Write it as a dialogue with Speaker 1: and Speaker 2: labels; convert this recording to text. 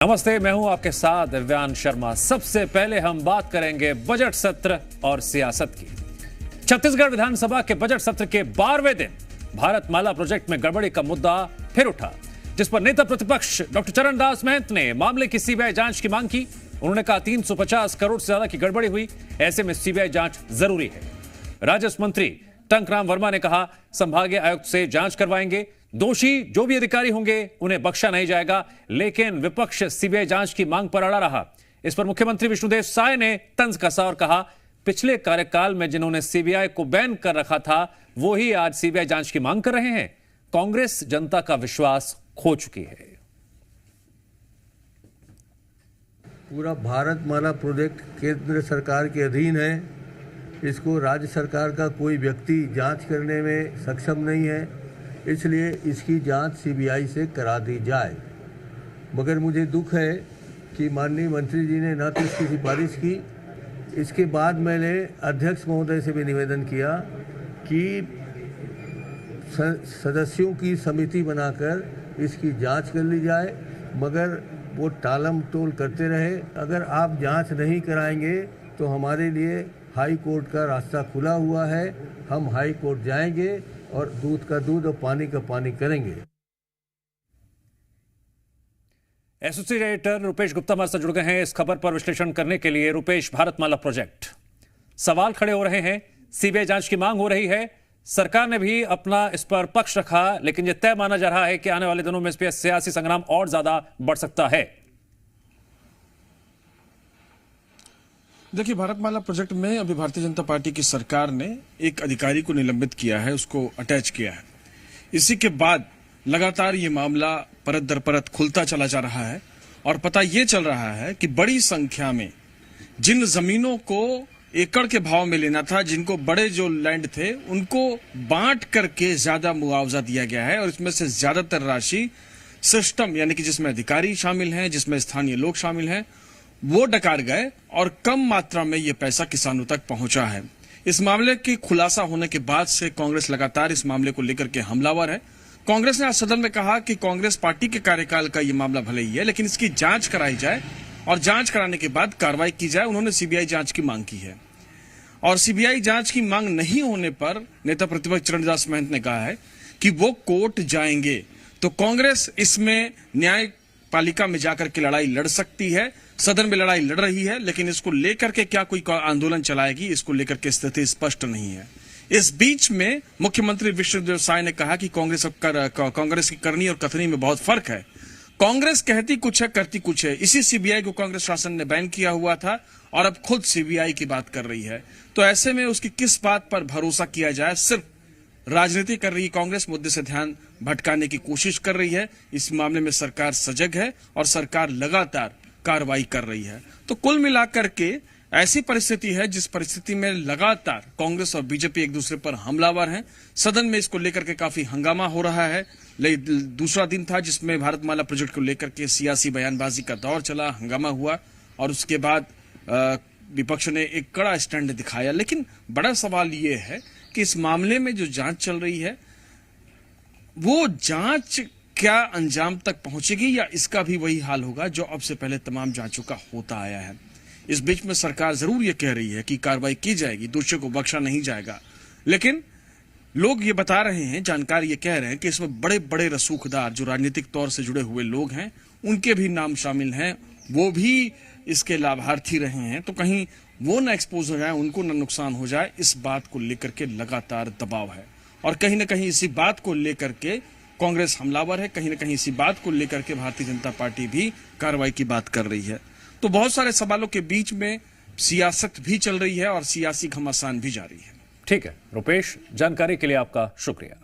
Speaker 1: नमस्ते, मैं हूं आपके साथ दिव्यांश शर्मा। सबसे पहले हम बात करेंगे बजट सत्र और सियासत की। छत्तीसगढ़ विधानसभा के बजट सत्र के 12वें दिन भारतमाला प्रोजेक्ट में गड़बड़ी का मुद्दा फिर उठा, जिस पर नेता प्रतिपक्ष डॉक्टर चरणदास महंत ने मामले की सीबीआई जांच की मांग की। उन्होंने कहा 350 करोड़ से ज्यादा की गड़बड़ी हुई, ऐसे में सीबीआई जांच जरूरी है। राजस्व मंत्री टंकराम वर्मा ने कहा संभागीय आयुक्त से जांच करवाएंगे, दोषी जो भी अधिकारी होंगे उन्हें बख्शा नहीं जाएगा। लेकिन विपक्ष सीबीआई जांच की मांग पर अड़ा रहा। इस पर मुख्यमंत्री विष्णुदेव साय ने तंज कसा और कहा पिछले कार्यकाल में जिन्होंने सीबीआई को बैन कर रखा था वो ही आज सीबीआई जांच की मांग कर रहे हैं। कांग्रेस जनता का विश्वास खो चुकी है।
Speaker 2: पूरा भारतमाला प्रोजेक्ट केंद्र सरकार के अधीन है। इसको राज्य सरकार का कोई व्यक्ति जांच करने में सक्षम नहीं है, इसलिए इसकी जांच सीबीआई से करा दी जाए। मगर मुझे दुख है कि माननीय मंत्री जी ने न तो इसकी सिफारिश की, इसके बाद मैंने अध्यक्ष महोदय से भी निवेदन किया कि सदस्यों की समिति बनाकर इसकी जांच कर ली जाए, मगर वो टालम टोल करते रहे। अगर आप जांच नहीं कराएंगे तो हमारे लिए हाई कोर्ट का रास्ता खुला हुआ है। हम हाई कोर्ट जाएंगे और दूध का दूध और पानी का पानी करेंगे।
Speaker 1: एसोसिएट एडिटर रुपेश गुप्ता हमारे साथ जुड़ गए हैं इस खबर पर विश्लेषण करने के लिए। रुपेश, भारतमाला प्रोजेक्ट, सवाल खड़े हो रहे हैं, सीबीआई जांच की मांग हो रही है, सरकार ने भी अपना इस पर पक्ष रखा, लेकिन यह तय माना जा रहा है कि आने वाले दिनों में इस पर सियासी संग्राम और ज्यादा बढ़ सकता है।
Speaker 3: देखिए, भारतमाला प्रोजेक्ट में अभी भारतीय जनता पार्टी की सरकार ने एक अधिकारी को निलंबित किया है, उसको अटैच किया है। इसी के बाद लगातार ये मामला परत दर परत खुलता चला जा रहा है और पता ये चल रहा है कि बड़ी संख्या में जिन जमीनों को एकड़ के भाव में लेना था, जिनको बड़े जो लैंड थे उनको बांट करके ज्यादा मुआवजा दिया गया है और इसमें से ज्यादातर राशि सिस्टम यानी कि जिसमें अधिकारी शामिल हैं, जिसमें स्थानीय लोग शामिल हैं, वो डकार गए और कम मात्रा में ये पैसा किसानों तक पहुंचा है। इस मामले की खुलासा होने के बाद से कांग्रेस लगातार इस मामले को लेकर के हमलावर है। कांग्रेस ने आज सदन में कहा कि कांग्रेस पार्टी के कार्यकाल का ये मामला भले ही है, लेकिन इसकी जांच कराई जाए और जांच कराने के बाद कार्रवाई की जाए। उन्होंने सीबीआई जांच की मांग की है और सीबीआई जांच की मांग नहीं होने पर नेता प्रतिपक्ष चरणदास महंत ने कहा है कि वो कोर्ट जाएंगे। तो कांग्रेस इसमें न्यायपालिका में जाकर के लड़ाई लड़ सकती है, सदन में लड़ाई लड़ रही है, लेकिन इसको लेकर के क्या कोई आंदोलन चलाएगी, इसको लेकर के स्थिति स्पष्ट नहीं है। इस बीच में मुख्यमंत्री विष्णुदेव साय ने कहा कि कांग्रेस की करनी और कथनी में बहुत फर्क है। कांग्रेस कहती कुछ है, करती कुछ है। इसी सीबीआई को कांग्रेस शासन ने बैन किया हुआ था और अब खुद सीबीआई की बात कर रही है। तो ऐसे में उसकी किस बात पर भरोसा किया जाए? सिर्फ राजनीति कर रही कांग्रेस मुद्दे से ध्यान भटकाने की कोशिश कर रही है। इस मामले में सरकार सजग है और सरकार लगातार कार्रवाई कर रही है। तो कुल मिलाकर के ऐसी परिस्थिति है जिस परिस्थिति में लगातार कांग्रेस और बीजेपी एक दूसरे पर हमलावर हैं। सदन में इसको लेकर के काफी हंगामा हो रहा है। दूसरा दिन था जिसमें भारतमाला प्रोजेक्ट को लेकर के सियासी बयानबाजी का दौर चला, हंगामा हुआ और उसके बाद विपक्ष ने एक कड़ा स्टैंड दिखाया। लेकिन बड़ा सवाल ये है कि इस मामले में जो जांच चल रही है वो जांच क्या अंजाम तक पहुंचेगी या इसका भी वही हाल होगा जो अब से पहले तमाम जांचों का होता आया है। इस बीच में सरकार जरूर ये कह रही है कि कार्रवाई की जाएगी, दोषियों को बख्शा नहीं जाएगा, लेकिन लोग ये बता रहे हैं, जानकार ये कह रहे हैं कि इसमें बड़े बड़े रसूखदार जो राजनीतिक तौर से जुड़े हुए लोग हैं उनके भी नाम शामिल हैं, वो भी इसके लाभार्थी रहे हैं। तो कहीं वो ना एक्सपोज हो जाए, उनको ना नुकसान हो जाए, इस बात को लेकर के लगातार दबाव है और कहीं ना कहीं इसी बात को लेकर के कांग्रेस हमलावर है, कहीं ना कहीं इसी बात को लेकर के भारतीय जनता पार्टी भी कार्रवाई की बात कर रही है। तो बहुत सारे सवालों के बीच में सियासत भी चल रही है और सियासी घमासान भी जारी है।
Speaker 1: ठीक है रुपेश, जानकारी के लिए आपका शुक्रिया।